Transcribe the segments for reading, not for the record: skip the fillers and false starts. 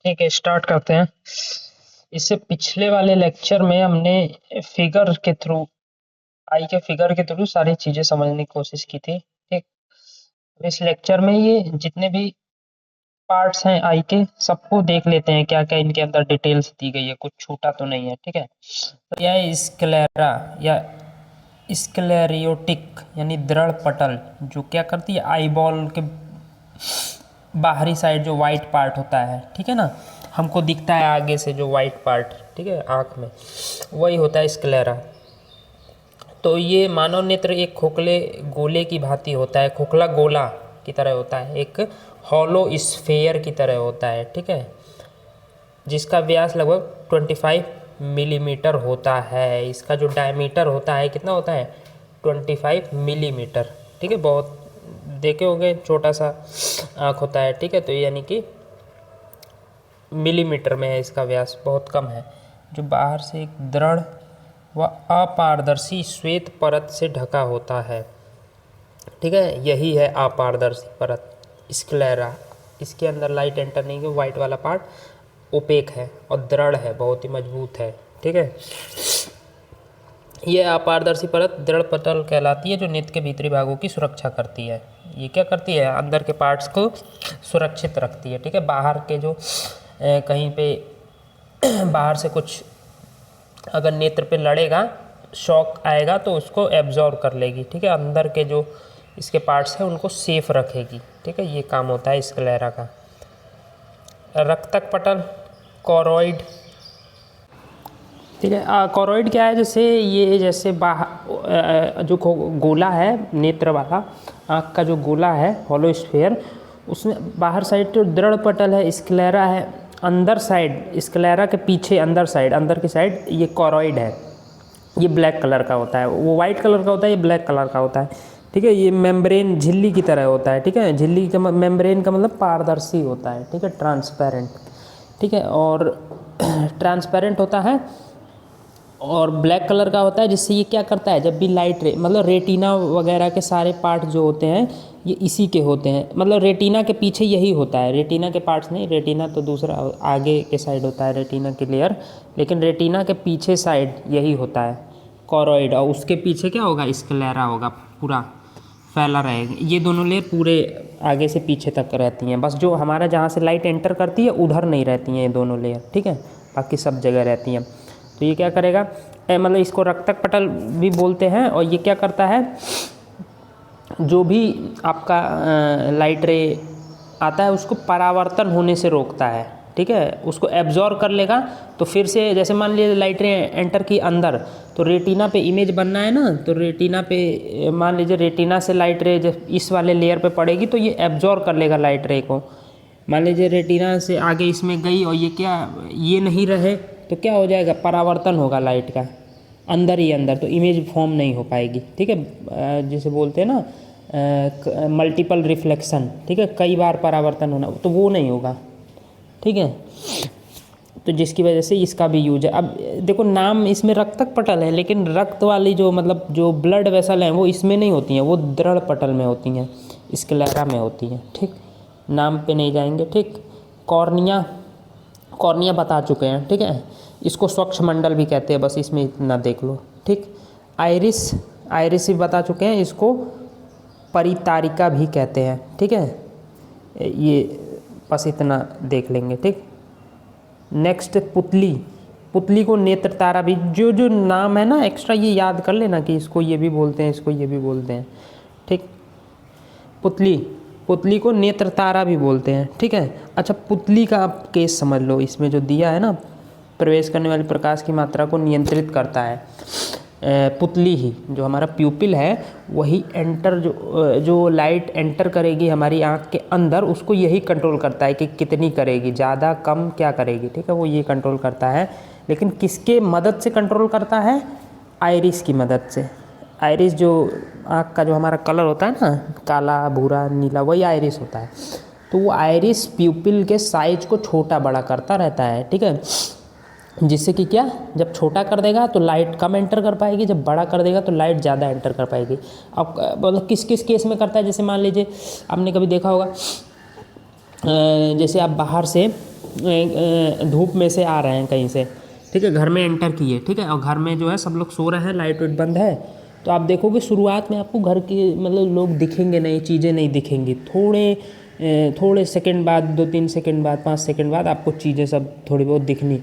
ठीक है, स्टार्ट करते हैं। इससे पिछले वाले लेक्चर में हमने फिगर के थ्रू आई के फिगर के थ्रू सारी चीजें समझने की कोशिश की थी। ठीक, इस लेक्चर में ये जितने भी पार्ट्स हैं आई के सबको देख लेते हैं, क्या क्या इनके अंदर डिटेल्स दी गई है, कुछ छूटा तो नहीं है। ठीक है, तो यह स्क्लेरा या स्क्लेरियोटिक यानी दृढ़ पटल जो क्या करती है, आईबॉल के बाहरी साइड जो वाइट पार्ट होता है, ठीक है ना, हमको दिखता है आगे से जो वाइट पार्ट, ठीक है, आँख में, वही होता है स्क्लेरा। तो ये मानव नेत्र एक खोखले गोले की भांति होता है, खोखला गोला की तरह होता है, एक हॉलो स्फेयर की तरह होता है, ठीक है, जिसका व्यास लगभग 25 मिलीमीटर होता है। इसका जो डायमीटर होता है कितना होता है, 25 मिलीमीटर, ठीक है, बहुत देखे होंगे, छोटा सा आँख होता है, ठीक है, तो यानी कि मिलीमीटर में है इसका व्यास, बहुत कम है, जो बाहर से एक दृढ़ व अपारदर्शी श्वेत परत से ढका होता है, ठीक है, यही है अपारदर्शी परत स्क्लेरा। इसके अंदर लाइट एंटर नहीं है, वाइट वाला पार्ट ओपेक है और दृढ़ है, बहुत ही मजबूत है, ठीक है। यह अपारदर्शी परत दृढ़ पटल कहलाती है, जो नेत्र के भीतरी भागों की सुरक्षा करती है। ये क्या करती है, अंदर के पार्ट्स को सुरक्षित रखती है, ठीक है, बाहर के जो कहीं पे बाहर से कुछ अगर नेत्र पे लड़ेगा, शॉक आएगा तो उसको एब्जॉर्ब कर लेगी, ठीक है, अंदर के जो इसके पार्ट्स हैं उनको सेफ रखेगी, ठीक है, ये काम होता है स्क्लेरा का। रक्तक पटल, कॉरोइड, ठीक है, कॉरोइड क्या है, जैसे ये जैसे बाहर जो गोला है नेत्र वाला, आँख का जो गोला है हॉलो स्फीयर, उसमें बाहर साइड जो दृढ़ पटल है स्क्लेरा है, अंदर साइड स्क्लेरा के पीछे अंदर साइड, अंदर की साइड ये कॉरोइड है, ये ब्लैक कलर का होता है, वो वाइट कलर का होता है, ये ब्लैक कलर का होता है, ठीक है, ये मेम्ब्रेन झिल्ली की तरह होता है, ठीक है, झिल्ली का मेम्ब्रेन का मतलब पारदर्शी होता है, ठीक है, ट्रांसपेरेंट, ठीक है, और ट्रांसपेरेंट होता है और ब्लैक कलर का होता है, जिससे ये क्या करता है, जब भी लाइट रे मतलब रेटिना वगैरह के सारे पार्ट जो होते हैं ये इसी के होते हैं, मतलब रेटिना के पीछे यही होता है, रेटिना के पार्ट्स नहीं, रेटिना तो दूसरा आगे के साइड होता है रेटिना की लेयर, लेकिन रेटिना के पीछे साइड यही होता है कॉरोइड, और उसके पीछे क्या होगा, स्क्लेरा होगा, पूरा फैला रहेगा, ये दोनों लेयर पूरे आगे से पीछे तक रहती हैं, बस जो हमारा जहाँ से लाइट एंटर करती है उधर नहीं रहती हैं ये दोनों लेयर, ठीक है, बाकी सब जगह रहती हैं। तो ये क्या करेगा, मतलब इसको रक्तक पटल भी बोलते हैं, और ये क्या करता है, जो भी आपका लाइट रे आता है उसको परावर्तन होने से रोकता है, ठीक है, उसको एब्जॉर्ब कर लेगा, तो फिर से जैसे मान लीजिए लाइट रे एंटर की अंदर, तो रेटिना पे इमेज बनना है ना, तो रेटिना पे मान लीजिए रेटिना से लाइट रे जब इस वाले लेयर पे पड़ेगी तो ये एब्जॉर्ब कर लेगा लाइट रे को, मान लीजिए रेटिना से आगे इसमें गई और ये क्या, ये नहीं रहे तो क्या हो जाएगा, परावर्तन होगा लाइट का अंदर ही अंदर, तो इमेज फॉर्म नहीं हो पाएगी, ठीक है, जिसे बोलते हैं ना मल्टीपल रिफ्लेक्शन, ठीक है, कई बार परावर्तन होना, तो वो नहीं होगा, ठीक है, तो जिसकी वजह से इसका भी यूज है। अब देखो नाम इसमें रक्तक पटल है, लेकिन रक्त वाली जो मतलब जो ब्लड वेसल हैं वो इसमें नहीं होती हैं, वो दृढ़ पटल में होती हैं, स्क्लेरा में होती हैं, ठीक, नाम पे नहीं जाएंगे, ठीक। कॉर्निया, कॉर्निया बता चुके हैं, ठीक है, इसको स्वच्छ मंडल भी कहते हैं, बस इसमें इतना देख लो, ठीक। आइरिस, आइरिस भी बता चुके हैं, इसको परितारिका भी कहते हैं, ठीक है, ये बस इतना देख लेंगे, ठीक। नेक्स्ट पुतली, पुतली को नेत्र तारा भी, जो जो नाम है ना एक्स्ट्रा ये याद कर लेना कि इसको ये भी बोलते हैं, इसको ये भी बोलते हैं, ठीक। पुतली, पुतली को नेत्र तारा भी बोलते हैं, ठीक है। अच्छा पुतली का आप केस समझ लो, इसमें जो दिया है ना, प्रवेश करने वाली प्रकाश की मात्रा को नियंत्रित करता है पुतली ही, जो हमारा प्यूपिल है वही एंटर जो लाइट एंटर करेगी हमारी आँख के अंदर, उसको यही कंट्रोल करता है कि कितनी करेगी, ज़्यादा कम क्या करेगी, ठीक है, वो ये कंट्रोल करता है, लेकिन किसके मदद से कंट्रोल करता है, आइरिस की मदद से। आइरिस जो आँख का जो हमारा कलर होता है ना, काला भूरा नीला, वही आइरिस होता है, तो वो आइरिस प्यूपिल के साइज को छोटा बड़ा करता रहता है, ठीक है, जिससे कि क्या, जब छोटा कर देगा तो लाइट कम एंटर कर पाएगी, जब बड़ा कर देगा तो लाइट ज़्यादा एंटर कर पाएगी। अब मतलब किस किस केस में करता है, जैसे मान लीजिए आपने कभी देखा होगा, जैसे आप बाहर से धूप में से आ रहे हैं कहीं से, ठीक है, घर में एंटर किए, ठीक है, और घर में जो है सब लोग सो रहे हैं, लाइट वाइट बंद है, तो आप देखोगे शुरुआत में आपको घर के मतलब लोग दिखेंगे नहीं, चीज़ें नहीं दिखेंगी, थोड़े सेकंड बाद, 2-3 सेकंड बाद, 5 सेकंड बाद आपको चीज़ें सब थोड़ी बहुत दिखनी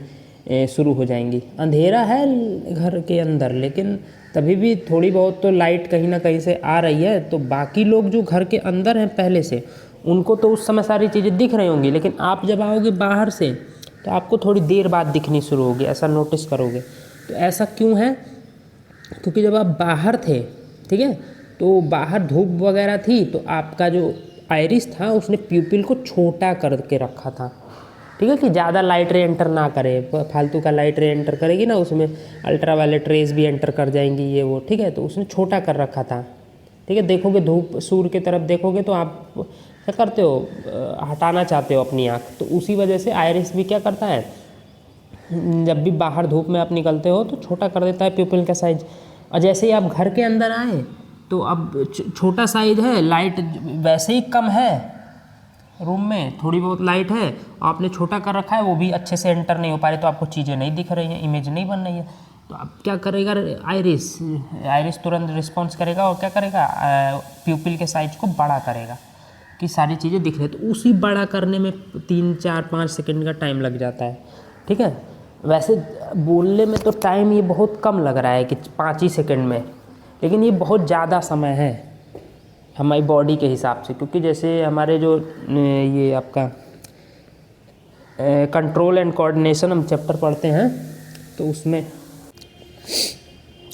शुरू हो जाएंगी। अंधेरा है घर के अंदर, लेकिन तभी भी थोड़ी बहुत तो लाइट कहीं ना कहीं से आ रही है, तो बाकी लोग जो घर के अंदर हैं पहले से, उनको तो उस समय सारी चीज़ें दिख रही होंगी, लेकिन आप जब आओगे बाहर से तो आपको थोड़ी देर बाद दिखनी शुरू होगी, ऐसा नोटिस करोगे। तो ऐसा क्यों है? क्योंकि जब आप बाहर थे, ठीक है, तो बाहर धूप वगैरह थी, तो आपका जो आइरिस था उसने प्यूपिल को छोटा करके रखा था, ठीक है, कि ज़्यादा लाइट रे एंटर ना करे, फालतू का लाइट रे एंटर करेगी ना, उसमें अल्ट्रा वायलेट रेज भी एंटर कर जाएंगी, ये वो, ठीक है, तो उसने छोटा कर रखा था, ठीक है। देखोगे धूप सूर्य की तरफ देखोगे तो आप क्या करते हो, हटाना चाहते हो अपनी आँख, तो उसी वजह से आइरिस भी क्या करता है, जब भी बाहर धूप में आप निकलते हो तो छोटा कर देता है प्यूपिल का साइज। और जैसे ही आप घर के अंदर आए तो अब छोटा साइज है, लाइट वैसे ही कम है, रूम में थोड़ी बहुत लाइट है, आपने छोटा कर रखा है, वो भी अच्छे से एंटर नहीं हो पा रही, तो आपको चीज़ें नहीं दिख रही हैं, इमेज नहीं बन रही है। तो अब क्या करेगा आइरिस तुरंत रिस्पॉन्स करेगा और क्या करेगा, प्यूपिल के साइज को बड़ा करेगा कि सारी चीज़ें दिख रही है। तो उसी बड़ा करने में 3-4-5 सेकंड का टाइम लग जाता है, ठीक है। वैसे बोलने में तो टाइम ये बहुत कम लग रहा है कि 5 ही सेकंड में, लेकिन ये बहुत ज़्यादा समय है हमारी बॉडी के हिसाब से, क्योंकि जैसे हमारे जो ये आपका कंट्रोल एंड कोऑर्डिनेशन हम चैप्टर पढ़ते हैं, तो उसमें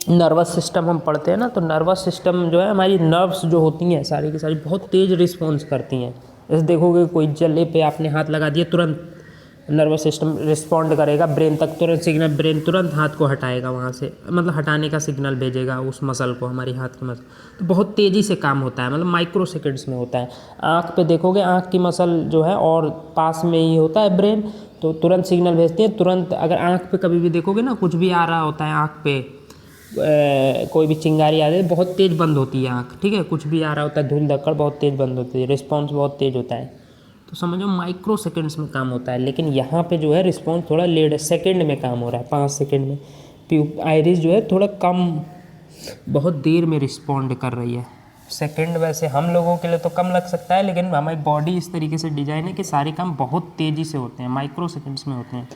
नर्वस सिस्टम हम पढ़ते हैं ना, तो नर्वस सिस्टम जो है, हमारी नर्व्स जो होती हैं सारी की सारी बहुत तेज़ रिस्पॉन्स करती हैं। जैसे देखोगे कोई जले पे आपने हाथ लगा दिया, तुरंत नर्वस सिस्टम रिस्पॉन्ड करेगा, ब्रेन तक तुरंत सिग्नल, ब्रेन तुरंत हाथ को हटाएगा वहाँ से, मतलब हटाने का सिग्नल भेजेगा उस मसल को, हमारी हाथ की मसल। तो बहुत तेज़ी से काम होता है, मतलब माइक्रो सेकेंड्स में होता है। आँख पे देखोगे, आँख की मसल जो है और पास में ही होता है ब्रेन, तो तुरंत सिग्नल भेजती है, तुरंत। अगर आँख पे कभी भी देखोगे ना, कुछ भी आ रहा होता है आँख पे, कोई भी चिंगारी आ रही है, बहुत तेज़ बंद होती है आँख, ठीक है, कुछ भी आ रहा होता है, धूल धक्कड़, बहुत तेज़ बंद होती है, रिस्पॉन्स बहुत तेज़ होता है। तो समझो माइक्रो सेकेंड्स में काम होता है, लेकिन यहाँ पे जो है रिस्पॉन्स थोड़ा लेट है, सेकेंड में काम हो रहा है, 5 सेकेंड में। आइरिस जो है थोड़ा कम, बहुत देर में रिस्पॉन्ड कर रही है। सेकेंड वैसे हम लोगों के लिए तो कम लग सकता है, लेकिन हमारी बॉडी इस तरीके से डिजाइन है कि सारे काम बहुत तेज़ी से होते हैं, माइक्रो सेकेंड्स में होते हैं,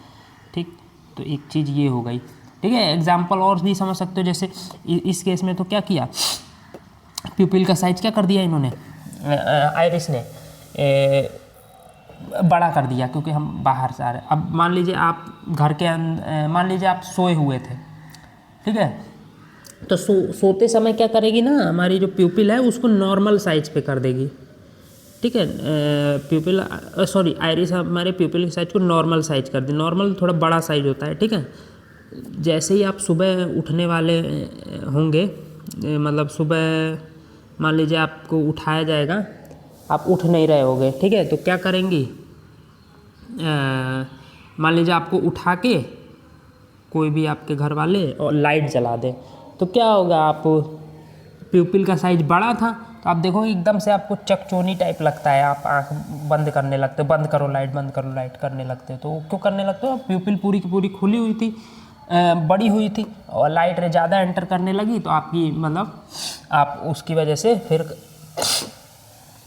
ठीक। तो एक चीज़ ये हो गई, ठीक है। एग्जाम्पल और भी समझ सकते हो, जैसे इस केस में तो क्या किया, प्यूपिल का साइज क्या कर दिया इन्होंने, आइरिस ने बड़ा कर दिया, क्योंकि हम बाहर से आ रहे हैं। अब मान लीजिए आप घर के अंदर, मान लीजिए आप सोए हुए थे, ठीक है, तो सोते समय क्या करेगी ना, हमारी जो प्यूपिल है उसको नॉर्मल साइज पे कर देगी, ठीक है। आइरिस हमारे प्यूपिल के साइज को नॉर्मल साइज कर दी, नॉर्मल थोड़ा बड़ा साइज होता है, ठीक है। जैसे ही आप सुबह उठने वाले होंगे, मतलब सुबह मान लीजिए आपको उठाया जाएगा, आप उठ नहीं रहे होगे, ठीक है, तो क्या करेंगी, मान लीजिए आपको उठा के कोई भी आपके घर वाले और लाइट जला दें, तो क्या होगा, आप प्यूपिल का साइज बड़ा था, तो आप देखो एकदम से आपको चकचोनी टाइप लगता है, आप आँख बंद करने लगते हो, बंद करो लाइट, बंद करो लाइट करने लगते हो। तो क्यों करने लगते हो, प्यूपिल पूरी की पूरी खुली हुई थी, बड़ी हुई थी, और लाइट ज़्यादा एंटर करने लगी, तो आपकी मतलब आप उसकी वजह से फिर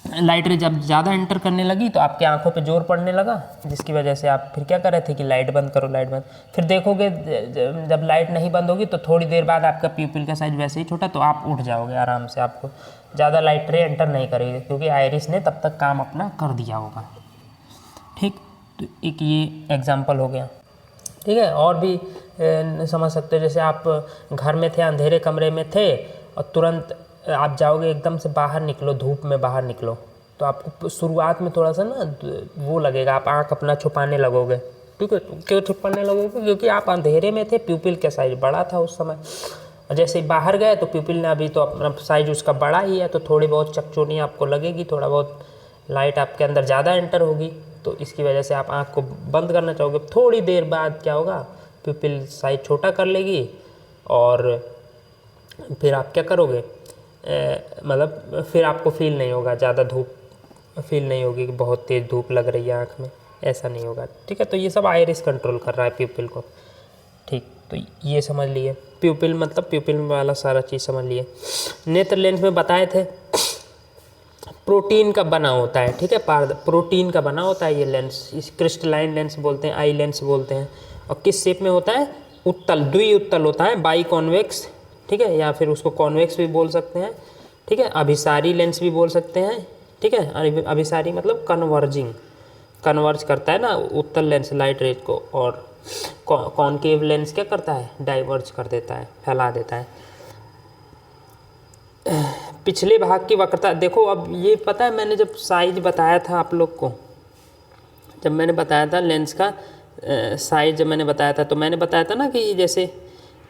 लाइट रे जब ज़्यादा एंटर करने लगी तो आपके आंखों पे जोर पड़ने लगा, जिसकी वजह से आप फिर क्या कर रहे थे कि लाइट बंद करो, लाइट बंद। फिर देखोगे जब लाइट नहीं बंद होगी तो थोड़ी देर बाद आपका प्यूपिल का साइज वैसे ही छोटा, तो आप उठ जाओगे आराम से, आपको ज़्यादा लाइट रे एंटर नहीं करेगी, क्योंकि आइरिस ने तब तक काम अपना कर दिया होगा, ठीक। तो एक ये एग्जाम्पल हो गया, ठीक है। और भी समझ सकते हो, जैसे आप घर में थे, अंधेरे कमरे में थे, और तुरंत आप जाओगे एकदम से बाहर निकलो, धूप में बाहर निकलो, तो आपको शुरुआत में थोड़ा सा ना वो लगेगा, आप आँख अपना छुपाने लगोगे, ठीक है। क्यों छुपाने लगोगे, क्योंकि आप अंधेरे में थे, प्यूपिल का साइज बड़ा था उस समय, और जैसे ही बाहर गए तो प्यूपिल ने अभी तो अपना साइज उसका बड़ा ही है, तो थोड़ी बहुत चकचोनी आपको लगेगी, थोड़ा बहुत लाइट आपके अंदर ज़्यादा एंटर होगी, तो इसकी वजह से आप आँख को बंद करना चाहोगे। थोड़ी देर बाद क्या होगा, प्यूपिल साइज छोटा कर लेगी, और फिर आप क्या करोगे, मतलब फिर आपको फील नहीं होगा, ज़्यादा धूप फील नहीं होगी कि बहुत तेज़ धूप लग रही है आँख में, ऐसा नहीं होगा, ठीक है। तो ये सब आइरिस कंट्रोल कर रहा है प्यूपिल को, ठीक। तो ये समझ लिए, प्यूपिल मतलब प्यूपिल वाला सारा चीज़ समझ लिए। नेत्र लेंस में बताए थे प्रोटीन का बना होता है, ठीक है, प्रोटीन का बना होता है ये लेंस, इस क्रिस्टलाइन लेंस बोलते हैं, आई लेंस बोलते हैं। और किस शेप में होता है? उत्तल, द्विउत्तल होता है, बाई कॉन्वेक्स, ठीक है, या फिर उसको कॉन्वेक्स भी बोल सकते हैं, ठीक है। अभिसारी लेंस भी बोल सकते हैं, ठीक है। अभिसारी मतलब कन्वर्ज करता है ना उत्तल लेंस लाइट रेज को, और कॉनकेव लेंस क्या करता है? डाइवर्ज कर देता है, फैला देता है। पिछले भाग की वक्रता देखो, अब ये पता है मैंने जब साइज बताया था आप लोग को, जब मैंने बताया था लेंस का साइज, जब मैंने बताया था तो मैंने बताया था ना कि जैसे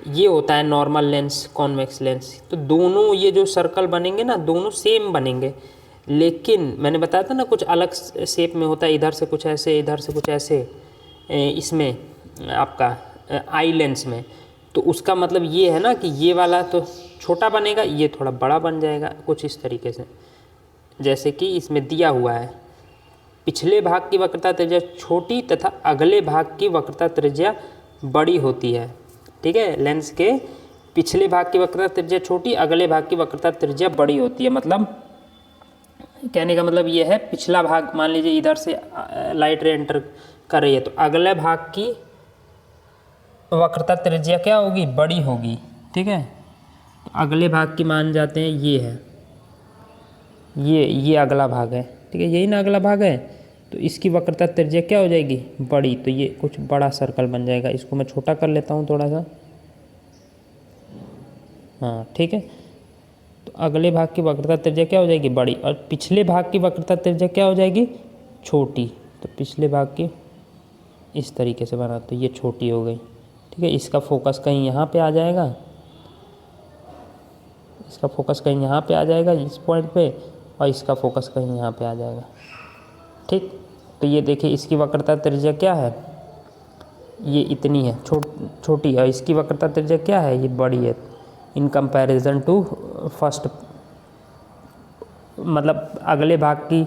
ये होता है नॉर्मल लेंस, कॉन्वेक्स लेंस, तो दोनों ये जो सर्कल बनेंगे ना दोनों सेम बनेंगे, लेकिन मैंने बताया था ना कुछ अलग शेप में होता है, इधर से कुछ ऐसे, इधर से कुछ ऐसे, इसमें आपका आई लेंस में। तो उसका मतलब ये है ना कि ये वाला तो छोटा बनेगा, ये थोड़ा बड़ा बन जाएगा, कुछ इस तरीके से, जैसे कि इसमें दिया हुआ है। पिछले भाग की वक्रता त्रिज्या छोटी तथा अगले भाग की वक्रता त्रिज्या बड़ी होती है, ठीक है। लेंस के पिछले भाग की वक्रता त्रिज्या छोटी, अगले भाग की वक्रता त्रिज्या बड़ी होती है। मतलब कहने का मतलब ये है, पिछला भाग मान लीजिए इधर से लाइट रे एंटर कर रही है, तो अगले भाग की वक्रता त्रिज्या क्या होगी? बड़ी होगी, ठीक है। तो अगले भाग की मान जाते हैं ये है, ये अगला भाग है, ठीक है, यही ना अगला भाग है। तो इसकी वक्रता त्रिज्या क्या हो जाएगी? बड़ी। तो ये कुछ बड़ा सर्कल बन जाएगा, इसको मैं छोटा कर लेता हूँ थोड़ा सा, हाँ, ठीक है। तो अगले भाग की वक्रता त्रिज्या क्या हो जाएगी? बड़ी, और पिछले भाग की वक्रता त्रिज्या क्या हो जाएगी? छोटी। तो पिछले भाग की इस तरीके से बना, तो ये छोटी हो गई, ठीक है। इसका फोकस कहीं यहाँ पे आ जाएगा, इसका फोकस कहीं यहाँ पे आ जाएगा इस पॉइंट पे, और इसका फोकस कहीं यहाँ पे आ जाएगा, ठीक। तो ये देखिए इसकी वक्रता त्रिज्या क्या है? ये इतनी है, छोटी है। इसकी वक्रता त्रिज्या क्या है? ये बड़ी है इन कंपैरिजन टू फर्स्ट, मतलब अगले भाग की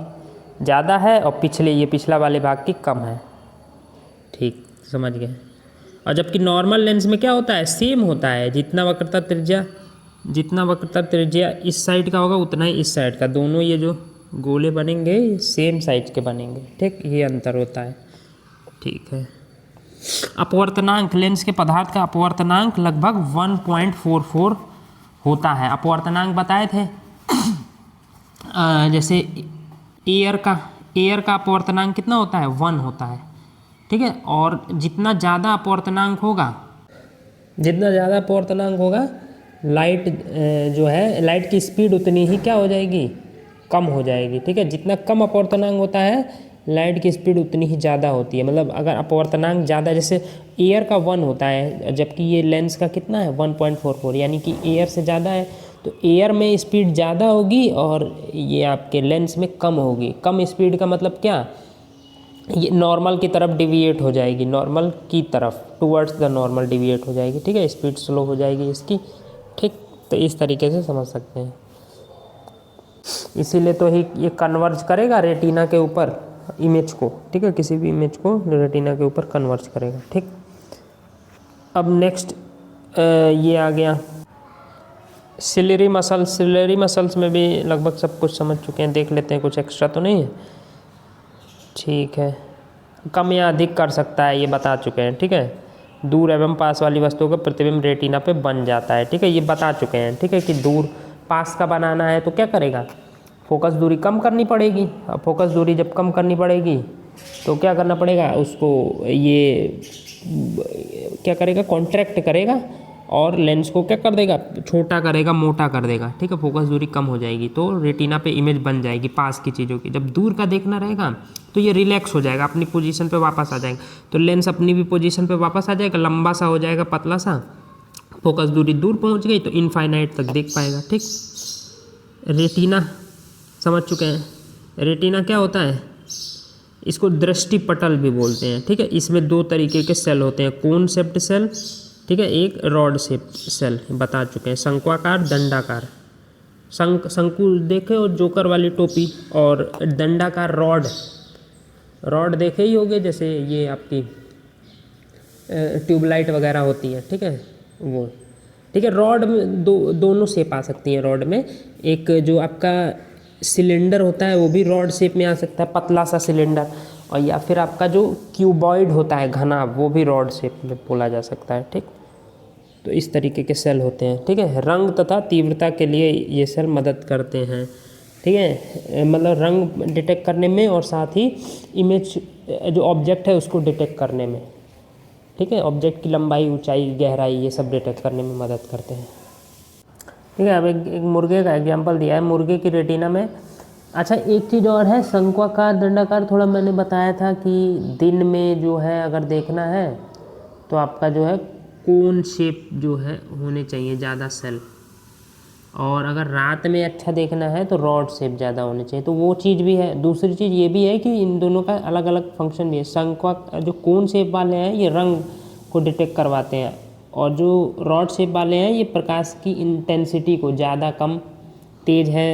ज़्यादा है और ये पिछला वाले भाग की कम है, ठीक, समझ गए। और जबकि नॉर्मल लेंस में क्या होता है? सेम होता है, जितना वक्रता त्रिज्या इस साइड का होगा उतना ही इस साइड का, दोनों ये जो गोले बनेंगे सेम साइज के बनेंगे, ठीक, ये अंतर होता है, ठीक है। अपवर्तनांक, लेंस के पदार्थ का अपवर्तनांक लगभग 1.44 होता है। अपवर्तनांक बताए थे जैसे एयर का अपवर्तनांक कितना होता है? 1 होता है, ठीक है। और जितना ज़्यादा अपवर्तनांक होगा लाइट जो है, लाइट की स्पीड उतनी ही क्या हो जाएगी? कम हो जाएगी, ठीक है। जितना कम अपवर्तनांक होता है लाइट की स्पीड उतनी ही ज़्यादा होती है। मतलब अगर अपवर्तनांक ज़्यादा, जैसे एयर का 1 होता है, जबकि ये लेंस का कितना है? 1.44, यानी कि एयर से ज़्यादा है। तो एयर में स्पीड ज़्यादा होगी और ये आपके लेंस में कम होगी। कम स्पीड का मतलब क्या? ये नॉर्मल की तरफ डिविएट हो जाएगी, नॉर्मल की तरफ, टुवर्ड्स द नॉर्मल डिविएट हो जाएगी, ठीक है। स्पीड स्लो हो जाएगी इसकी, ठीक। तो इस तरीके से समझ सकते हैं। इसीलिए तो ही ये कन्वर्ज करेगा रेटिना के ऊपर इमेज को, ठीक है, किसी भी इमेज को रेटिना के ऊपर कन्वर्ज करेगा, ठीक। अब नेक्स्ट ये आ गया सिलेरी मसल्स में भी लगभग सब कुछ समझ चुके हैं, देख लेते हैं, कुछ एक्स्ट्रा तो नहीं है, ठीक है। कम या अधिक कर सकता है ये बता चुके हैं, ठीक है। दूर एवं पास वाली वस्तुओं का प्रतिबिंब रेटिना पे बन जाता है, ठीक है, ये बता चुके हैं, ठीक है, कि दूर पास का बनाना है तो क्या करेगा? फोकस दूरी कम करनी पड़ेगी। अब फोकस दूरी जब कम करनी पड़ेगी तो क्या करना पड़ेगा उसको? ये क्या करेगा? कॉन्ट्रैक्ट करेगा और लेंस को क्या कर देगा? छोटा करेगा, मोटा कर देगा, ठीक है। फोकस दूरी कम हो जाएगी तो रेटिना पे इमेज बन जाएगी पास की चीज़ों की। जब दूर का देखना रहेगा तो ये रिलैक्स हो जाएगा, अपनी पोजीशन पे वापस आ जाएगा, तो लेंस अपनी भी पोजीशन पे वापस आ जाएगा, लंबा सा हो जाएगा, पतला सा, फोकस दूरी दूर पहुंच गई तो इनफाइनाइट तक देख पाएगा, ठीक। रेटिना समझ चुके हैं। रेटिना क्या होता है? इसको दृष्टि पटल भी बोलते हैं, ठीक है। इसमें 2 तरीके के सेल होते हैं, कोन शेप्ड सेल, ठीक है, एक रॉड शेप्ड सेल, बता चुके हैं। शंक्वाकार, दंडाकार, शंकु देखे और जोकर वाली टोपी, और दंडाकार रॉड, रॉड देखे ही होंगे, जैसे ये आपकी ट्यूबलाइट वगैरह होती है, ठीक है वो। ठीक है, रॉड में दोनों शेप आ सकती हैं रॉड में। एक जो आपका सिलेंडर होता है वो भी रॉड शेप में आ सकता है, पतला सा सिलेंडर, और या फिर आपका जो क्यूबॉइड होता है घना, वो भी रॉड शेप में बोला जा सकता है। ठीक, तो इस तरीके के सेल होते हैं। ठीक है, रंग तथा तीव्रता के लिए ये सेल मदद करते हैं। ठीक है, मतलब रंग डिटेक्ट करने में और साथ ही इमेज जो ऑब्जेक्ट है उसको डिटेक्ट करने में। ठीक है, ऑब्जेक्ट की लंबाई, ऊंचाई, गहराई, ये सब डिटेक्ट करने में मदद करते हैं। ठीक है, अब एक मुर्गे का एग्जांपल दिया है, मुर्गे की रेटिना में। अच्छा, एक चीज़ और है, शंक्वाकार दंडाकार, थोड़ा मैंने बताया था कि दिन में जो है अगर देखना है तो आपका जो है कोन शेप जो है होने चाहिए ज़्यादा सेल, और अगर रात में अच्छा देखना है तो रॉड शेप ज़्यादा होनी चाहिए। तो वो चीज़ भी है। दूसरी चीज़ ये भी है कि इन दोनों का अलग अलग फंक्शन भी है। जो कोन शेप वाले हैं ये रंग को डिटेक्ट करवाते हैं, और जो रॉड शेप वाले हैं ये प्रकाश की इंटेंसिटी को, ज़्यादा कम तेज़ है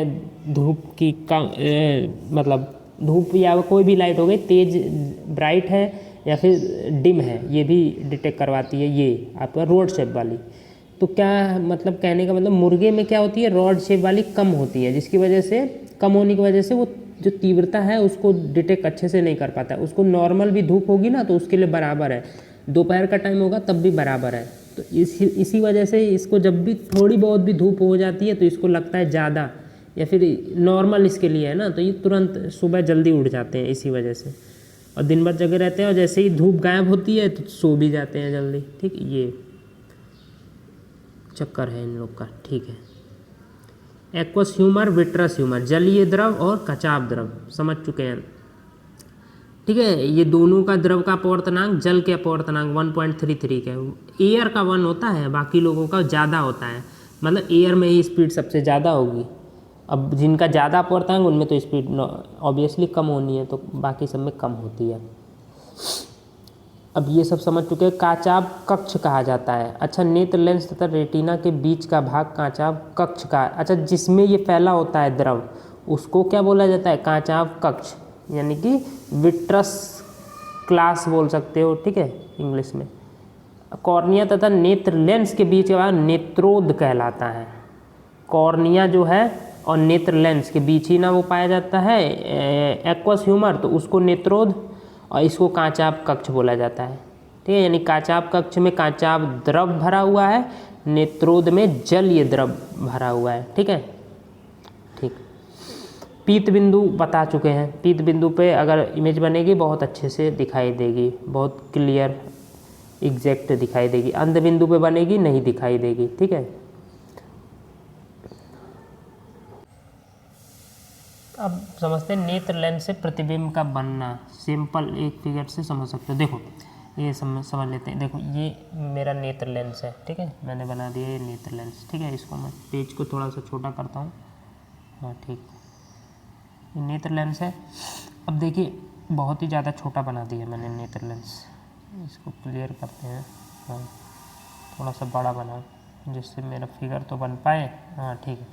धूप की कम, मतलब धूप या कोई भी लाइट हो गई, तेज़ ब्राइट है या फिर डिम है, ये भी डिटेक्ट करवाती है ये आपका रॉड शेप वाली। तो क्या मतलब, कहने का मतलब मुर्गे में क्या होती है, रॉड शेप वाली कम होती है, जिसकी वजह से, कम होने की वजह से वो जो तीव्रता है उसको डिटेक्ट अच्छे से नहीं कर पाता। उसको नॉर्मल भी धूप होगी ना तो उसके लिए बराबर है, दोपहर का टाइम होगा तब भी बराबर है। तो इसी वजह से इसको जब भी थोड़ी बहुत भी धूप हो जाती है तो इसको लगता है ज़्यादा, या फिर नॉर्मल इसके लिए है ना, तो ये तुरंत सुबह जल्दी उठ जाते हैं इसी वजह से, और दिन भर जगे रहते हैं, और जैसे ही धूप गायब होती है तो सो भी जाते हैं जल्दी। ठीक, ये चक्कर है इन लोग का। ठीक है, एक्वस ह्यूमर, विट्रस ह्यूमर, जलीय द्रव और कचाव द्रव समझ चुके हैं। ठीक है, ये दोनों का द्रव का अपवर्तनांक, जल के अपवर्तनांक 1.33 का है। एयर का 1 होता है, बाकी लोगों का ज़्यादा होता है, मतलब एयर में ही स्पीड सबसे ज़्यादा होगी। अब जिनका ज़्यादा अपवर्तनांक उनमें तो स्पीड ऑब्वियसली कम होनी है, तो बाकी सब में कम होती है। अब ये सब समझ चुके हैं। काचाभ कक्ष कहा जाता है। अच्छा, नेत्र लेंस तथा रेटिना के बीच का भाग काचाभ कक्ष का, अच्छा जिसमें ये फैला होता है द्रव, उसको क्या बोला जाता है, काचाभ कक्ष, यानी कि विट्रस क्लास बोल सकते हो। ठीक है, इंग्लिश में। कॉर्निया तथा नेत्र लेंस के बीच का भाग नेत्रोद कहलाता है। कॉर्निया जो है और नेत्र लेंस के बीच ही ना वो पाया जाता है एक्वस ह्यूमर, तो उसको नेत्रोद, और इसको काचाभ कक्ष बोला जाता है। ठीक है, यानी काचाभ कक्ष में काचाभ द्रव भरा हुआ है, नेत्रोद में जलीय द्रव भरा हुआ है। ठीक है, ठीक। पीत बिंदु बता चुके हैं। पीत बिंदु पे अगर इमेज बनेगी बहुत अच्छे से दिखाई देगी, बहुत क्लियर एग्जैक्ट दिखाई देगी। अंध बिंदु पे बनेगी नहीं दिखाई देगी। ठीक है, अब समझते हैं नेत्र लेंस से प्रतिबिंब का बनना। सिंपल एक फिगर से समझ सकते हो। देखो ये समझ लेते हैं। देखो ये मेरा नेत्र लेंस है, ठीक है, मैंने बना दिया ये नेत्र लेंस। ठीक है, इसको मैं पेज को थोड़ा सा छोटा करता हूँ। हाँ ठीक, ये नेत्र लेंस है। अब देखिए बहुत ही ज़्यादा छोटा बना दिया मैंने नेत्र लेंस, इसको क्लियर करते हैं। हाँ थोड़ा सा बड़ा बना जिससे मेरा फिगर तो बन पाए। हाँ ठीक है,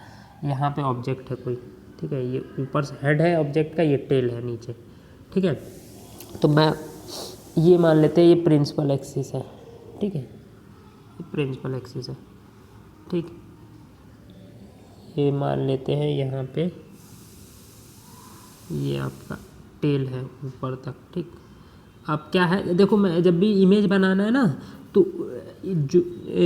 यहाँ पे ऑब्जेक्ट है कोई, ठीक है, ये ऊपर से हेड है ऑब्जेक्ट का, ये टेल है नीचे। ठीक है, तो मैं ये मान लेते हैं ये प्रिंसिपल एक्सिस है। ठीक है, ये प्रिंसिपल एक्सिस है। ठीक, ये मान लेते हैं यहाँ पे ये आपका टेल है ऊपर तक। ठीक, अब क्या है, देखो मैं जब भी इमेज बनाना है ना तो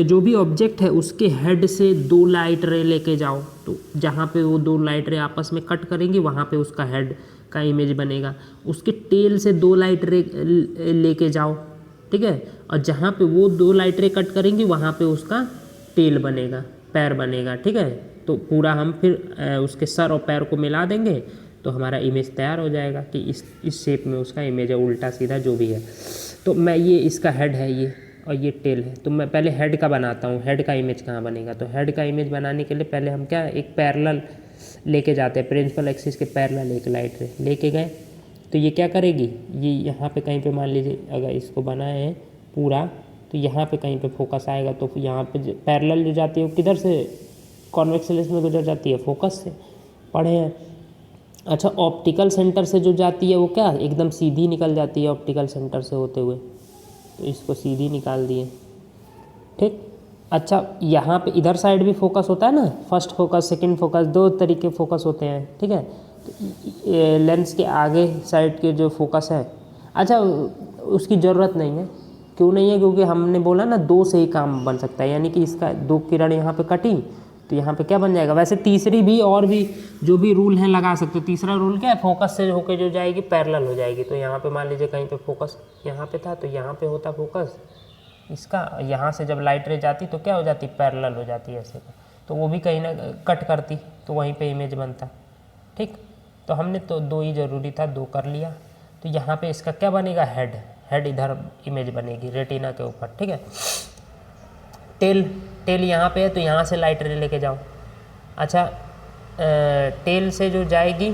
जो भी ऑब्जेक्ट है उसके हेड से 2 लाइट रे लेके जाओ, तो जहाँ पे वो 2 लाइट रे आपस में कट करेंगी वहाँ पे उसका हेड का इमेज बनेगा। उसके टेल से 2 लाइट रे लेके जाओ, ठीक है, और जहाँ पे वो 2 लाइट रे कट करेंगी वहाँ पे उसका टेल बनेगा, पैर बनेगा। ठीक है, तो पूरा हम फिर उसके सर और पैर को मिला देंगे तो हमारा इमेज तैयार हो जाएगा कि इस शेप में उसका इमेज है, उल्टा सीधा जो भी है। तो मैं ये इसका हेड है ये, और ये टेल है, तो मैं पहले हेड का बनाता हूँ। हेड का इमेज कहाँ बनेगा, तो हेड का इमेज बनाने के लिए पहले हम क्या एक पैरेलल लेके जाते हैं, प्रिंसिपल एक्सिस के पैरेलल एक लाइट रे लेके गए, तो ये क्या करेगी, ये यहाँ पे कहीं पे मान लीजिए अगर इसको बनाए हैं पूरा, तो यहाँ पे कहीं पे फोकस आएगा, तो यहाँ पे पैरेलल जो जाती है वो किधर से, कॉन्वेक्स लेंस में गुजर जाती है, फोकस से, पढ़े हैं। अच्छा, ऑप्टिकल सेंटर से जो जाती है वो क्या एकदम सीधी निकल जाती है ऑप्टिकल सेंटर से होते हुए, तो इसको सीधी निकाल दिए। ठीक। अच्छा, यहाँ पे इधर साइड भी फोकस होता है ना, फर्स्ट फोकस सेकंड फोकस, दो तरीके फोकस होते हैं। ठीक है, तो लेंस के आगे साइड के जो फोकस है, अच्छा उसकी ज़रूरत नहीं है। क्यों नहीं है? क्योंकि हमने बोला ना दो से ही काम बन सकता है, यानी कि इसका दो किरण यहाँ पे कटी तो यहाँ पे क्या बन जाएगा। वैसे तीसरी भी और भी जो भी रूल है लगा सकते हो। तीसरा रूल क्या है, फोकस से होके जो जाएगी पैरेलल हो जाएगी। तो यहाँ पे मान लीजिए कहीं पे फोकस यहाँ पे था तो यहाँ पे होता फोकस इसका, यहाँ से जब लाइट रे जाती तो क्या हो जाती, पैरेलल हो जाती है ऐसे। तो वो भी कहीं ना कट करती तो वहीं पे इमेज बनता। ठीक, तो हमने तो दो ही ज़रूरी था, दो कर लिया। तो यहाँ पे इसका क्या बनेगा, हेड। हेड इधर इमेज बनेगी रेटिना के ऊपर। ठीक है, टेल, टेल यहाँ पे है तो यहाँ से लाइट रे लेके जाओ। अच्छा, टेल से जो जाएगी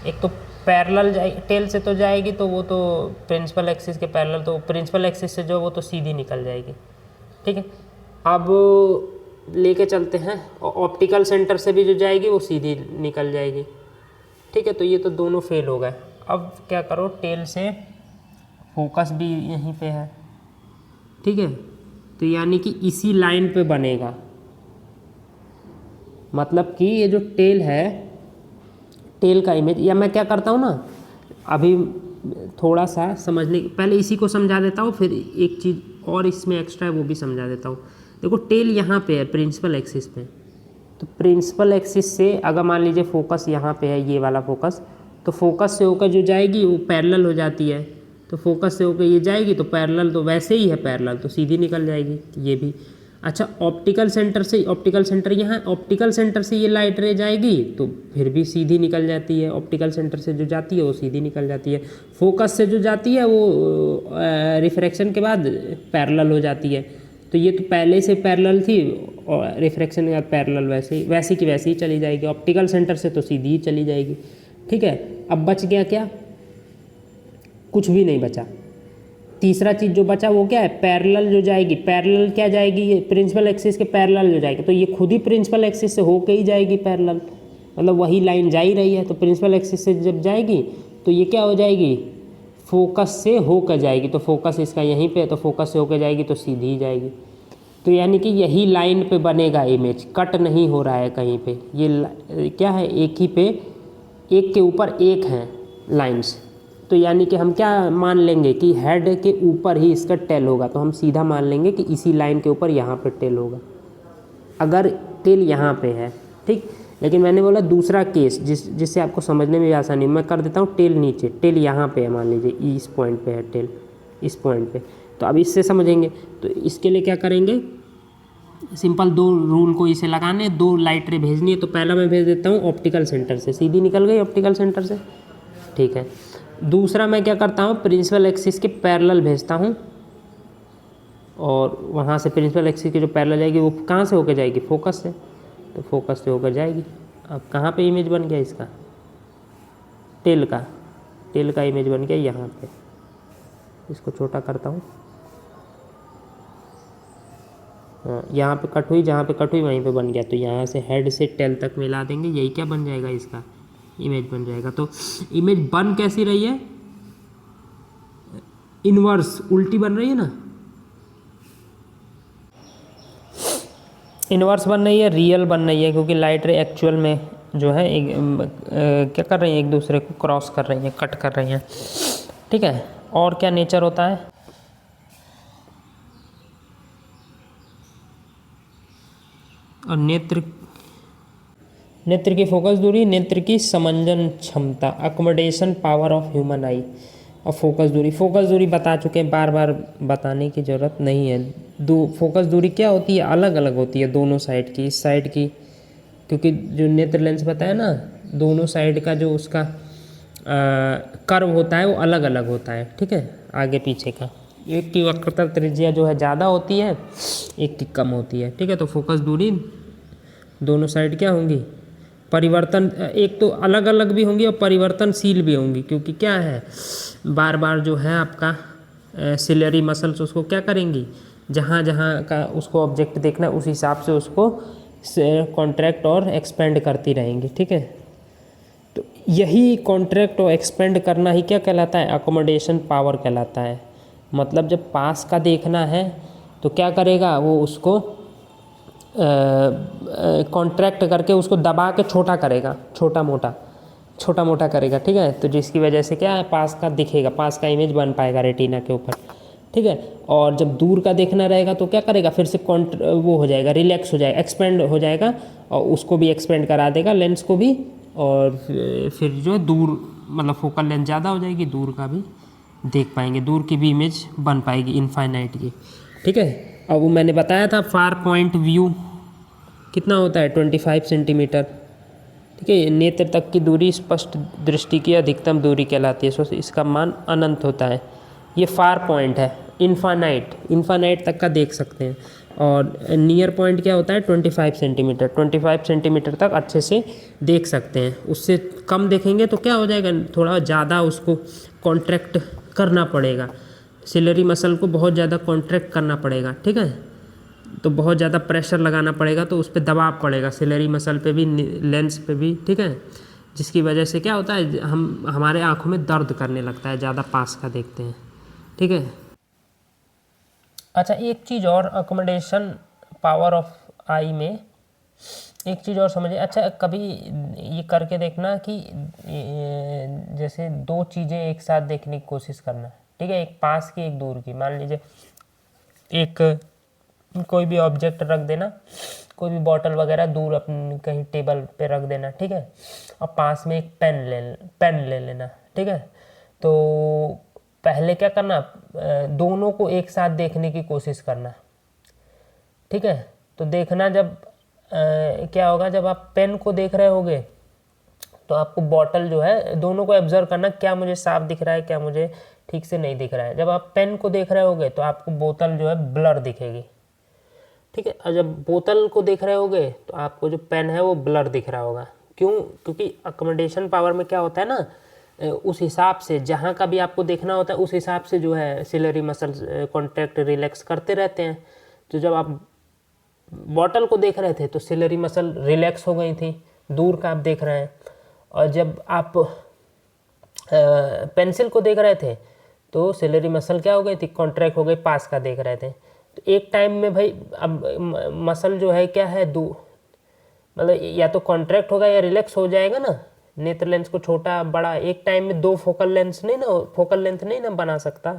एक तो पैरेलल जाएगी, टेल से तो जाएगी तो वो तो प्रिंसिपल एक्सिस के पैरेलल, तो प्रिंसिपल एक्सिस से जो वो तो सीधी निकल जाएगी। ठीक है, अब लेके चलते हैं, ऑप्टिकल सेंटर से भी जो जाएगी वो सीधी निकल जाएगी। ठीक है, तो ये तो दोनों फेल हो गए। अब क्या करो, टेल से फोकस भी यहीं पे है। ठीक है, तो यानी कि इसी लाइन पे बनेगा, मतलब कि ये जो टेल है, टेल का इमेज, या मैं क्या करता हूँ ना, अभी थोड़ा सा समझने पहले इसी को समझा देता हूँ, फिर एक चीज़ और इसमें एक्स्ट्रा है वो भी समझा देता हूँ। देखो, टेल यहाँ पे है प्रिंसिपल एक्सिस पे, तो प्रिंसिपल एक्सिस से अगर मान लीजिए फोकस यहाँ पे है, ये वाला फोकस, तो फोकस से होकर जो जाएगी वो पैरेलल हो जाती है। तो फोकस से होकर ये जाएगी तो पैरेलल तो वैसे ही है, पैरेलल तो सीधी निकल जाएगी ये भी। अच्छा, ऑप्टिकल सेंटर से, ऑप्टिकल सेंटर यहाँ, ऑप्टिकल सेंटर से ये लाइट रे जाएगी तो फिर भी सीधी निकल जाती है। ऑप्टिकल सेंटर से जो जाती है वो सीधी निकल जाती है। फोकस से जो जाती है वो रिफ्रैक्शन के बाद पैरेलल हो जाती है। तो ये तो पहले से पैरेलल थी और रिफ्रैक्शन के बाद पैरेलल वैसे की वैसे ही चली जाएगी। ऑप्टिकल सेंटर से तो सीधी ही चली जाएगी। ठीक है, अब बच गया क्या, कुछ भी नहीं बचा। तीसरा चीज़ जो बचा वो क्या है, पैरेलल जो जाएगी, पैरेलल क्या जाएगी, ये प्रिंसिपल एक्सिस के पैरेलल जो जाएगी, तो ये खुद ही प्रिंसिपल एक्सिस से होके ही जाएगी पैरेलल, मतलब वही लाइन जा ही रही है। तो प्रिंसिपल एक्सिस से जब जाएगी तो ये क्या हो जाएगी, फोकस से होकर जाएगी। तो फोकस इसका यहीं पे है तो फोकस से होकर जाएगी तो सीधी ही जाएगी। तो यानी कि यही लाइन पे बनेगा इमेज, कट नहीं हो रहा है कहीं पे। ये क्या है, एक ही पे, एक के ऊपर एक हैं लाइन्स। तो यानी कि हम क्या मान लेंगे कि हेड के ऊपर ही इसका टेल होगा, तो हम सीधा मान लेंगे कि इसी लाइन के ऊपर यहाँ पे टेल होगा, अगर टेल यहाँ पे है। ठीक, लेकिन मैंने बोला दूसरा केस जिससे आपको समझने में भी आसानी, मैं कर देता हूँ टेल नीचे, टेल यहाँ पे है, मान लीजिए इस पॉइंट पे है टेल, इस पॉइंट पे। तो अब इससे समझेंगे, तो इसके लिए क्या करेंगे, सिंपल दो रूल को इसे लगाने, दो लाइट रे भेजनी है। तो पहला मैं भेज देता हूँ ऑप्टिकल सेंटर से, सीधी निकल गई ऑप्टिकल सेंटर से। ठीक है, दूसरा मैं क्या करता हूँ, प्रिंसिपल एक्सिस के पैरेलल भेजता हूँ, और वहाँ से प्रिंसिपल एक्सिस की जो पैरेलल जाएगी वो कहाँ से होकर जाएगी, फोकस से, तो फोकस से होकर जाएगी। अब कहाँ पे इमेज बन गया इसका, टेल का, टेल का इमेज बन गया यहाँ पे। इसको छोटा करता हूँ, हाँ, यहाँ पे कट हुई, जहाँ पे कट हुई वहीं पे बन गया। तो यहाँ से हेड से टेल तक मिला देंगे, यही क्या बन जाएगा, इसका इमेज बन जाएगा। तो इमेज बन कैसी रही है, इनवर्स, उल्टी बन रही है ना, इनवर्स बन रही है, रियल बन रही है, क्योंकि लाइट रे एक्चुअल में जो है क्या कर रही है, एक दूसरे को क्रॉस कर रही हैं, कट कर रही हैं। ठीक है, और क्या नेचर होता है, और नेत्र की फोकस दूरी, नेत्र की समंजन क्षमता, अकोमोडेशन पावर ऑफ ह्यूमन आई। और फोकस दूरी बता चुके हैं, बार बार बताने की ज़रूरत नहीं है। फोकस दूरी क्या होती है, अलग अलग होती है दोनों साइड की, इस साइड की, क्योंकि जो नेत्र लेंस बताया ना, दोनों साइड का जो उसका कर्व होता है वो अलग अलग होता है। ठीक है, आगे पीछे का, एक की वक्रता त्रिज्या जो है ज़्यादा होती है, एक की कम होती है। ठीक है, तो फोकस दूरी दोनों साइड क्या होंगी, परिवर्तन, एक तो अलग अलग भी होंगी और परिवर्तनशील भी होंगी, क्योंकि क्या है, बार बार जो है आपका सिलरी मसल्स उसको क्या करेंगी, जहाँ जहाँ का उसको ऑब्जेक्ट देखना है उस हिसाब से उसको कॉन्ट्रैक्ट और एक्सपेंड करती रहेंगी। ठीक है, तो यही कॉन्ट्रैक्ट और एक्सपेंड करना ही क्या कहलाता है, अकोमोडेशन पावर कहलाता है। मतलब जब पास का देखना है तो क्या करेगा वो, उसको कॉन्ट्रैक्ट करके उसको दबा के छोटा करेगा, छोटा मोटा करेगा, ठीक है। तो जिसकी वजह से क्या है, पास का दिखेगा, पास का इमेज बन पाएगा रेटिना के ऊपर, ठीक है। और जब दूर का देखना रहेगा तो क्या करेगा, फिर से वो हो जाएगा, रिलैक्स हो जाएगा, एक्सपेंड हो जाएगा, और उसको भी एक्सपेंड करा देगा, लेंस को भी। और फिर जो है दूर, मतलब फोकल लेंथ ज़्यादा हो जाएगी, दूर का भी देख पाएंगे, दूर की भी इमेज बन पाएगी इनफाइनाइट की, ठीक है। अब वो मैंने बताया था फार पॉइंट व्यू कितना होता है, 25 सेंटीमीटर, ठीक है। नेत्र तक की दूरी स्पष्ट दृष्टि की अधिकतम दूरी कहलाती है, सो इसका मान अनंत होता है। ये फार पॉइंट है, इनफाइनाइट तक का देख सकते हैं। और नियर पॉइंट क्या होता है, 25 सेंटीमीटर, 25 सेंटीमीटर तक अच्छे से देख सकते हैं। उससे कम देखेंगे तो क्या हो जाएगा, थोड़ा ज़्यादा उसको कॉन्ट्रैक्ट करना पड़ेगा, सिलरी मसल को बहुत ज़्यादा कॉन्ट्रैक्ट करना पड़ेगा, ठीक है। तो बहुत ज़्यादा प्रेशर लगाना पड़ेगा, तो उस पर दबाव पड़ेगा, सिलरी मसल पे भी, लेंस पे भी, ठीक है। जिसकी वजह से क्या होता है, हमारे आँखों में दर्द करने लगता है, ज़्यादा पास का देखते हैं, ठीक है। अच्छा, एक चीज़ और, अकोमोडेशन पावर ऑफ आई में एक चीज़ और समझिए। अच्छा, कभी ये करके देखना कि जैसे दो चीज़ें एक साथ देखने की कोशिश करना, ठीक है। एक पास की, एक दूर की। मान लीजिए एक कोई भी ऑब्जेक्ट रख देना, कोई भी बॉटल वगैरह दूर अपनी कहीं टेबल पे रख देना, ठीक है। और पास में एक पेन ले लेना, ठीक है। तो पहले क्या करना, दोनों को एक साथ देखने की कोशिश करना, ठीक है। तो देखना जब क्या होगा, जब आप पेन को देख रहे होगे तो आपको बॉटल जो है, दोनों को ऑब्जर्व करना, क्या मुझे साफ दिख रहा है, क्या मुझे ठीक से नहीं दिख रहा है। जब आप पेन को देख रहे होगे तो आपको बोतल जो है ब्लर दिखेगी, ठीक है। और जब बोतल को देख रहे होगे तो आपको जो पेन है वो ब्लर दिख रहा होगा। क्यों? क्योंकि अकोमोडेशन पावर में क्या होता है ना, उस हिसाब से जहाँ का भी आपको देखना होता है उस हिसाब से जो है सिलरी मसल कॉन्ट्रैक्ट रिलैक्स करते रहते हैं। तो जब आप बॉटल को देख रहे थे तो सिलरी मसल रिलैक्स हो गई थी, दूर का आप देख रहे हैं। और जब आप पेंसिल को देख रहे थे तो सिलरी मसल क्या हो गई थी, कॉन्ट्रैक्ट हो गई, पास का देख रहे थे। तो एक टाइम में भाई अब मसल जो है क्या है, मतलब या तो कॉन्ट्रैक्ट होगा या रिलैक्स हो जाएगा ना। नेत्र लेंस को छोटा बड़ा एक टाइम में दो फोकल लेंथ नहीं ना बना सकता।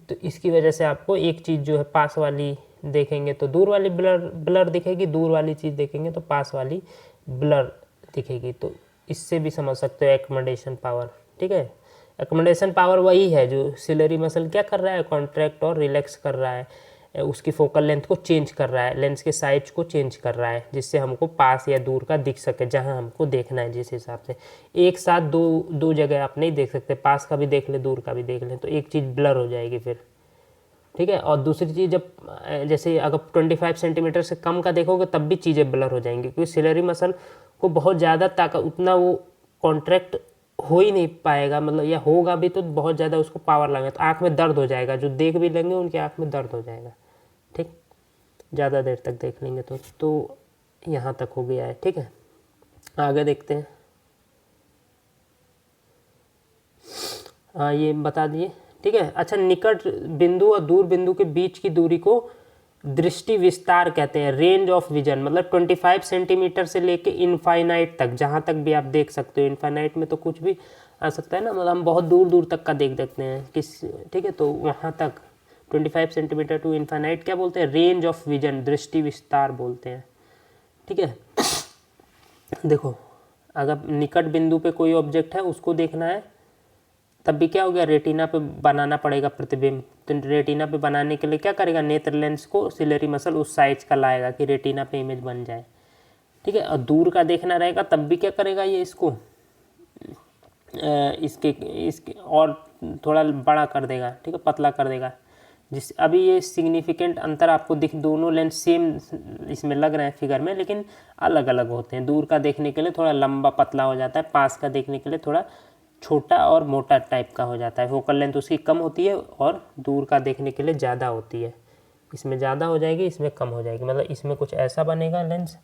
तो इसकी वजह से आपको एक चीज़ जो है पास वाली देखेंगे तो दूर वाली ब्लर दिखेगी, दूर वाली चीज़ देखेंगे तो पास वाली ब्लर दिखेगी। तो इससे भी समझ सकते हो एकोमोडेशन पावर, ठीक है। एकोमोडेशन पावर वही है जो सिलरी मसल क्या कर रहा है, कॉन्ट्रैक्ट और रिलैक्स कर रहा है, उसकी फोकल लेंथ को चेंज कर रहा है, लेंस के साइज को चेंज कर रहा है, जिससे हमको पास या दूर का दिख सके, जहां हमको देखना है जिस हिसाब से। एक साथ दो जगह आप नहीं देख सकते, पास का भी देख ले, दूर का भी देख ले, तो एक चीज़ ब्लर हो जाएगी फिर, ठीक है। और दूसरी चीज़, जब जैसे अगर 25 सेंटीमीटर से कम का देखोगे तब भी चीज़ें ब्लर हो जाएंगी, क्योंकि सिलरी मसल को बहुत ज़्यादा ताकत, उतना वो कॉन्ट्रैक्ट हो ही नहीं पाएगा, मतलब या होगा भी तो बहुत ज़्यादा उसको पावर लगेगा, तो आँख में दर्द हो जाएगा, जो देख भी लेंगे उनकी आँख में दर्द हो जाएगा, ठीक, ज़्यादा देर तक देख लेंगे तो यहाँ तक हो गया है, ठीक है। आगे देखते हैं। हाँ, ये बता दिए, ठीक है। अच्छा, निकट बिंदु और दूर बिंदु के बीच की दूरी को दृष्टि विस्तार कहते हैं, रेंज ऑफ विजन। मतलब 25 सेंटीमीटर से लेके इनफाइनाइट तक, जहाँ तक भी आप देख सकते हो। इनफाइनाइट में तो कुछ भी आ सकता है ना, मतलब हम बहुत दूर दूर तक का देख सकते हैं ठीक है। तो वहाँ तक 25 सेंटीमीटर टू इनफाइनाइट क्या बोलते हैं, रेंज ऑफ विजन, दृष्टि विस्तार बोलते हैं, ठीक है। देखो, अगर निकट बिंदु पे कोई ऑब्जेक्ट है उसको देखना है तब भी क्या हो गया, रेटिना पे बनाना पड़ेगा प्रतिबिंब। तो रेटिना पे बनाने के लिए क्या करेगा, नेत्र लेंस को सिलरी मसल उस साइज का लाएगा कि रेटिना पे इमेज बन जाए, ठीक है। और दूर का देखना रहेगा तब भी क्या करेगा, ये इसको इसके और थोड़ा बड़ा कर देगा, ठीक है, पतला कर देगा। अभी ये सिग्निफिकेंट अंतर आपको दोनों लेंस सेम इसमें लग रहे हैं फिगर में, लेकिन अलग अलग होते हैं। दूर का देखने के लिए थोड़ा लंबा पतला हो जाता है, पास का देखने के लिए थोड़ा छोटा और मोटा टाइप का हो जाता है। फोकल लेंथ उसकी कम होती है और दूर का देखने के लिए ज़्यादा होती है। इसमें ज़्यादा हो जाएगी, इसमें कम हो जाएगी, मतलब इसमें कुछ ऐसा बनेगा लेंस,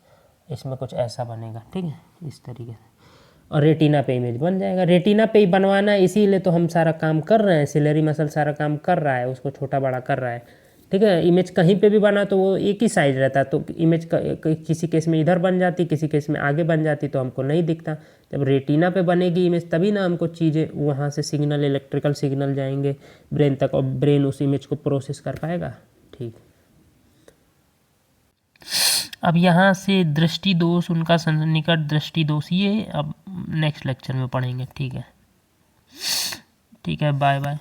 इसमें कुछ ऐसा बनेगा, ठीक है, इस तरीके से। और रेटिना पे इमेज बन जाएगा। रेटिना पे ही बनवाना है, इसीलिए तो हम सारा काम कर रहे हैं, सिलेरी मसल सारा काम कर रहा है, उसको छोटा बड़ा कर रहा है। ठीक है, इमेज कहीं पे भी बना तो वो एक ही साइज रहता, तो इमेज किसी केस में इधर बन जाती, किसी केस में आगे बन जाती, तो हमको नहीं दिखता। जब रेटिना पे बनेगी इमेज तभी ना हमको चीज़ें वहाँ से सिग्नल, इलेक्ट्रिकल सिग्नल जाएंगे ब्रेन तक और ब्रेन उस इमेज को प्रोसेस कर पाएगा। ठीक, अब यहाँ से दृष्टि दोष, उनका सन्निकट दृष्टि दोष, ये अब नेक्स्ट लेक्चर में पढ़ेंगे। ठीक है, ठीक है, बाय बाय।